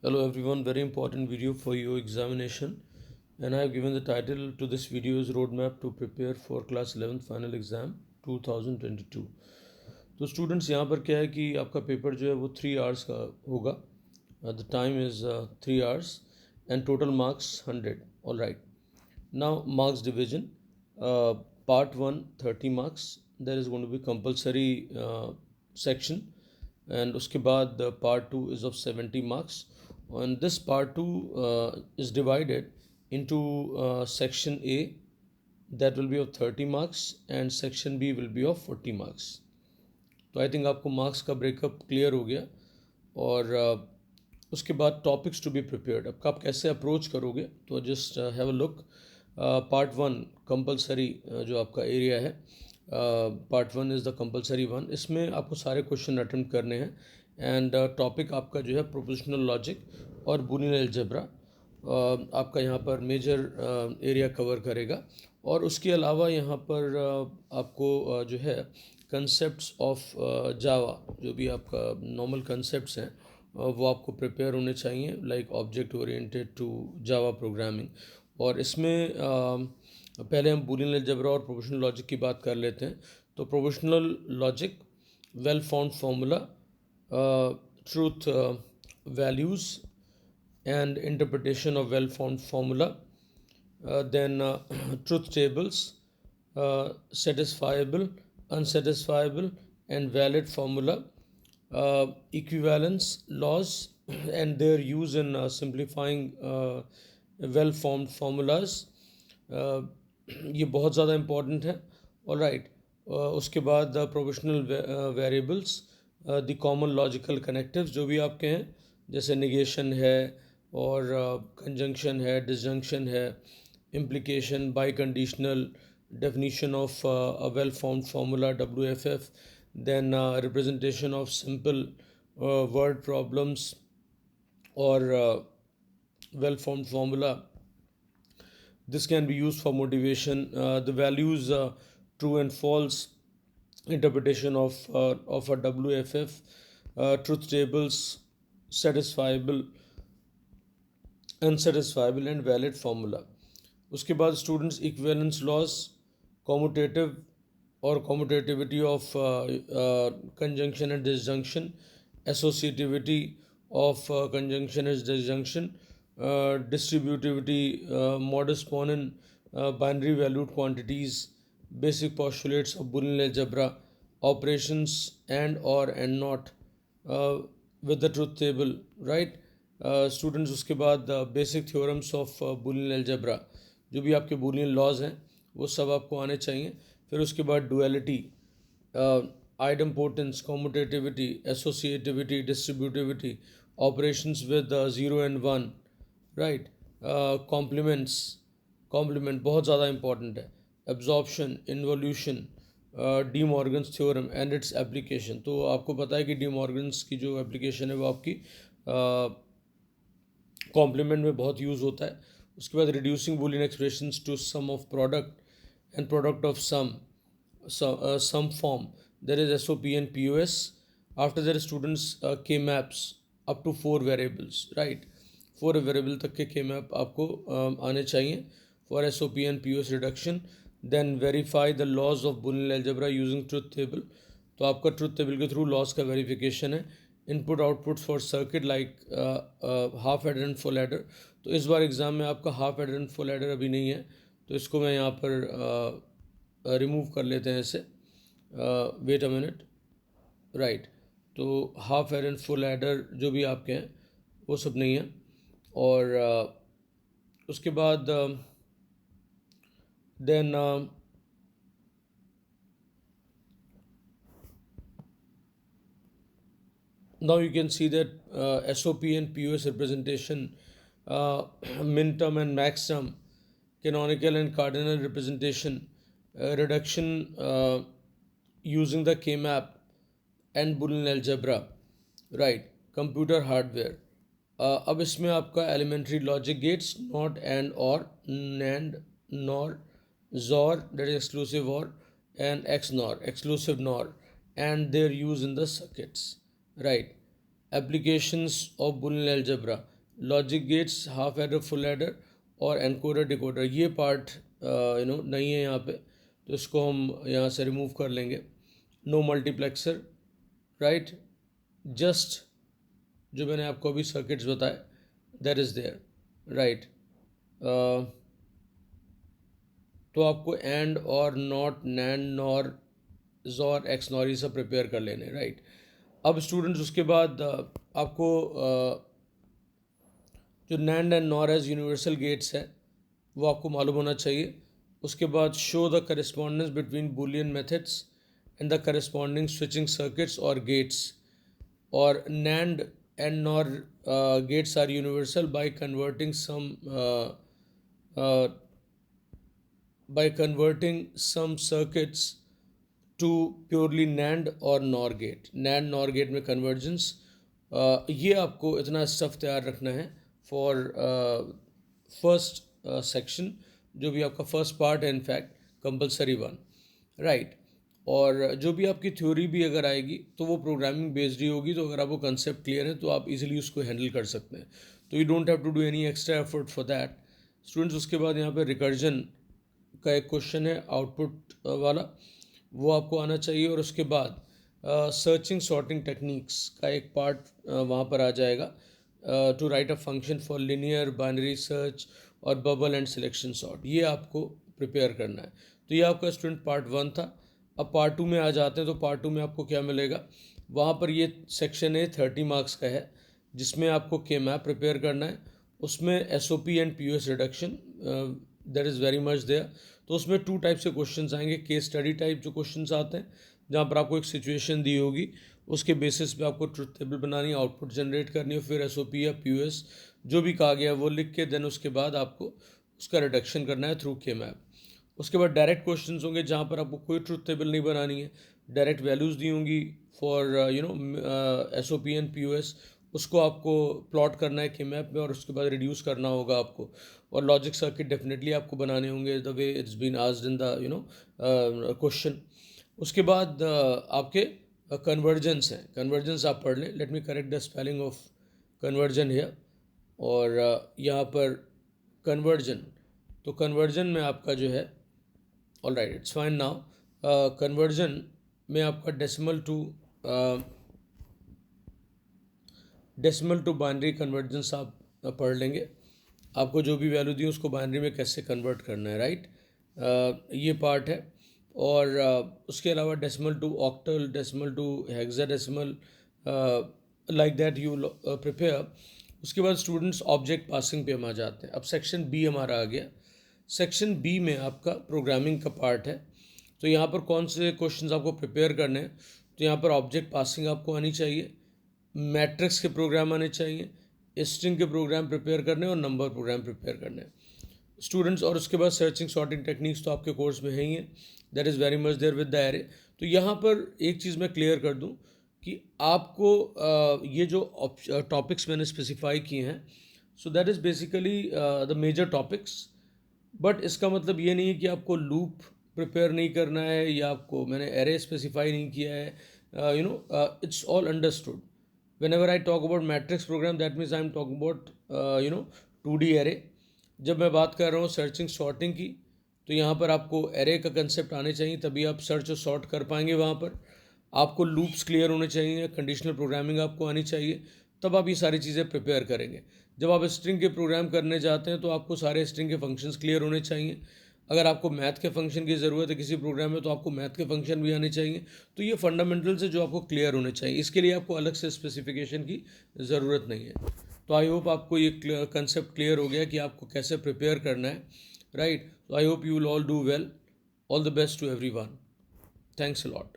Hello everyone, very important video for your examination, and I have given the title to this video is Roadmap to Prepare for Class 11th Final Exam 2022। तो students यहाँ पर क्या है कि आपका paper जो है वो 3 आवर्स का होगा। The time is 3 hours and total marks 100। All right, now marks division. Part 1 30 marks, there is going to be compulsory section, and उसके बाद part 2 is of 70 marks, and this part 2 is divided into section A, that will be of 30 marks, and section B will be of 40 marks। तो I think आपको marks का breakup clear हो गया। और उसके बाद टॉपिक्स टू बी प्रिपेयर्ड, अब आप कैसे अप्रोच करोगे, तो just have a look. Part 1 compulsory जो आपका एरिया है, part 1 is the compulsory one. इसमें आपको सारे क्वेश्चन अटेम्प्ट करने हैं, एंड टॉपिक आपका जो है प्रोपोज़िशनल लॉजिक और बूलियन अलजेब्रा आपका यहाँ पर मेजर एरिया कवर करेगा। और उसके अलावा यहाँ पर आपको जो है कंसेप्ट्स ऑफ जावा, जो भी आपका नॉर्मल कंसेप्ट्स हैं वो आपको प्रिपेयर होने चाहिए, like object oriented to Java programming. और इसमें पहले हम बूलियन अलजेब्रा और प्रोपोज़िशनल लॉजिक की बात कर लेते हैं। तो propositional logic, well found formula, truth values and interpretation of well-found formula, then truth tables, satisfiable, unsatisfiable, and valid formula, equivalence laws and their use in simplifying well-formed formulas, ये बहुत ज़्यादा important है। ऑल राइट, उसके बाद proportional variables, the common logical connectives जो भी आपके हैं, जैसे निगेशन है और कंजंक्शन है, डिसजंक्शन है, implication, biconditional, definition of a well-formed formula WFF, then representation of simple word problems or well-formed formula. This can be used for motivation. The values true and false, interpretation of a WFF, truth tables, satisfiable, unsatisfiable and valid formula. उसके बाद students equivalence laws, commutative और commutativity of conjunction and disjunction, associativity of conjunction and disjunction, distributivity, modus ponens, binary valued quantities, basic postulates of Boolean algebra, operations and not with the truth table. Right students, उसके बाद basic theorems of Boolean algebra, जो भी आपके Boolean laws हैं वो सब आपको आने चाहिए। फिर उसके बाद duality, idempotence, commutativity, associativity, distributivity, operations with 0 and 1, right, complement बहुत ज़्यादा इंपॉर्टेंट है, absorption, involution, De Morgan's theorem and its application. तो आपको पता है कि डी मॉर्गन्स की जो एप्लीकेशन है वो आपकी कॉम्प्लीमेंट में बहुत यूज़ होता है। उसके बाद reducing Boolean expressions to sum of product and product of sum form, there is SOP and POS। After there students के maps up to 4 variables, right, 4 variable तक के मैप आपको आने चाहिए for SOP and POS reduction. Then verify the laws of Boolean algebra using truth table, तो आपका truth table के through laws का वेरिफिकेशन है। Input output for circuit like half adder and full adder. तो इस बार एग्ज़ाम में आपका half adder and full adder अभी नहीं है, तो इसको मैं यहाँ पर रिमूव कर लेते हैं इसे। वेट अ मिनट, राइट, तो half adder and full adder जो भी आपके हैं वो सब नहीं है। और उसके बाद then now you can see that SOP and POS representation, min-term and max-term, canonical and cardinal representation, reduction using the K-map and Boolean algebra, right, computer hardware। अब इसमें आपका elementary logic gates, not and or, NAND, NOR, XOR, that is exclusive OR, and XNOR, exclusive NOR, and their use in the circuits, right। Applications of Boolean algebra, logic gates, half adder, full adder और encoder decoder, ये part नहीं है यहाँ पे, तो इसको हम यहाँ से रिमूव कर लेंगे. नो मल्टीप्लेक्सर, राइट, जस्ट जो मैंने आपको अभी सर्किट्स बताए दैट इज़ देयर, राइट. तो आपको एंड और not, NAND, nor, jaw, x nor, ये सब प्रिपेयर कर लेने, राइट. अब स्टूडेंट्स उसके बाद आपको जो NAND and NOR as universal gates है वो आपको मालूम होना चाहिए. उसके बाद show the correspondence between Boolean methods and the corresponding switching circuits और गेट्स. और NAND and NOR gates are universal by converting some circuits to purely NAND or NOR gate. NAND NOR gate में convergence, ये आपको इतना stuff तैयार रखना है for first section, जो भी आपका फर्स्ट पार्ट है, इनफैक्ट कंपलसरी वन, राइट. और जो भी आपकी थ्योरी भी अगर आएगी तो वो प्रोग्रामिंग बेस्ड ही होगी. तो अगर आपको कंसेप्ट क्लियर है तो आप इजीली उसको हैंडल कर सकते हैं. तो you don't have to do any extra effort for that students. उसके बाद यहाँ पे रिकर्जन का एक क्वेश्चन है आउटपुट वाला, वो आपको आना चाहिए. और उसके बाद सर्चिंग सॉर्टिंग टेक्निक्स का एक पार्ट वहाँ पर आ जाएगा, to write a function for linear binary search और बबल एंड सिलेक्शन सॉर्ट, ये आपको प्रिपेयर करना है. तो ये आपका स्टूडेंट पार्ट 1 था. अब पार्ट 2 में आ जाते हैं. तो पार्ट 2 में आपको क्या मिलेगा, वहाँ पर ये सेक्शन है 30 मार्क्स का है, जिसमें आपको के मैप प्रिपेयर करना है. उसमें SOP and POS reduction, that is very much there. तो उसमें 2 टाइप से क्वेश्चंस आएंगे. केस स्टडी टाइप जो क्वेश्चंस आते हैं, जहाँ पर आपको एक सिचुएशन दी होगी, उसके बेसिस पे आपको ट्रुथ टेबल बनानी है, आउटपुट जनरेट करनी है, फिर SOP या POS जो भी कहा गया है वो लिख के देन उसके बाद आपको उसका रिडक्शन करना है थ्रू के मैप. उसके बाद डायरेक्ट क्वेश्चंस होंगे जहाँ पर आपको कोई ट्रुथ टेबल नहीं बनानी है, डायरेक्ट वैल्यूज़ दी होंगी फॉर SOP एंड POS, उसको आपको प्लॉट करना है के मैप में और उसके बाद रिड्यूस करना होगा आपको. और लॉजिक सर्किट डेफिनेटली आपको बनाने होंगे the way it's been asked in the question. उसके बाद आपके कन्वर्जेंस हैं. कन्वर्जेंस आप पढ़ लें. Let me correct the spelling of conversion here. और यहाँ पर कन्वर्जन, तो कन्वर्जन में आपका जो है, all right, it's fine now. Conversion में आपका डेसिमल टू बाइनरी कन्वर्जेंस आप पढ़ लेंगे. आपको जो भी वैल्यू दी उसको बाइनरी में कैसे कन्वर्ट करना है, राइट. ये पार्ट है. और उसके अलावा decimal to octal, decimal to hexadecimal, like that you prepare. उसके बाद स्टूडेंट्स ऑब्जेक्ट पासिंग पे हम आ जाते हैं. अब सेक्शन बी हमारा आ गया. सेक्शन बी में आपका प्रोग्रामिंग का पार्ट है. तो यहाँ पर कौन से क्वेश्चंस आपको प्रिपेयर करने हैं, तो यहाँ पर ऑब्जेक्ट पासिंग आपको आनी चाहिए, मैट्रिक्स के प्रोग्राम आने चाहिए, स्ट्रिंग के प्रोग्राम प्रिपेयर करने और नंबर प्रोग्राम प्रिपेयर करने स्टूडेंट्स. और उसके बाद सर्चिंग सॉर्टिंग टेक्निक्स तो आपके कोर्स में है ही है, that is very much there with the array. तो यहाँ पर एक चीज़ मैं क्लियर कर दूँ कि आपको ये जो टॉपिक्स मैंने स्पेसिफाई किए हैं, so that is basically the major topics. But इसका मतलब ये नहीं है कि आपको लूप प्रिपेयर नहीं करना है या आपको मैंने एरे स्पेसिफाई नहीं किया है. It's all understood. whenever I talk about matrix program, that means I am talking about 2D array. जब मैं बात कर रहा हूँ सर्चिंग सॉर्टिंग की, तो यहाँ पर आपको एरे का कंसेप्ट आने चाहिए, तभी आप सर्च और सॉर्ट कर पाएंगे. वहाँ पर आपको लूप्स क्लियर होने चाहिए, कंडीशनल प्रोग्रामिंग आपको आनी चाहिए, तब आप ये सारी चीज़ें प्रिपेयर करेंगे. जब आप स्ट्रिंग के प्रोग्राम करने जाते हैं तो आपको सारे स्ट्रिंग के फंक्शंस क्लियर होने चाहिए. अगर आपको मैथ के फंक्शन की ज़रूरत है किसी प्रोग्राम में, तो आपको मैथ के फंक्शन भी आने चाहिए. तो ये फंडामेंटल्स है जो आपको क्लियर होने चाहिए. इसके लिए आपको अलग से स्पेसिफिकेशन की ज़रूरत नहीं है. तो आई होप आपको ये कंसेप्ट क्लियर हो गया कि आपको कैसे प्रिपेयर करना है, राइट. तो I hope you will all do well. All the best to everyone. Thanks a lot.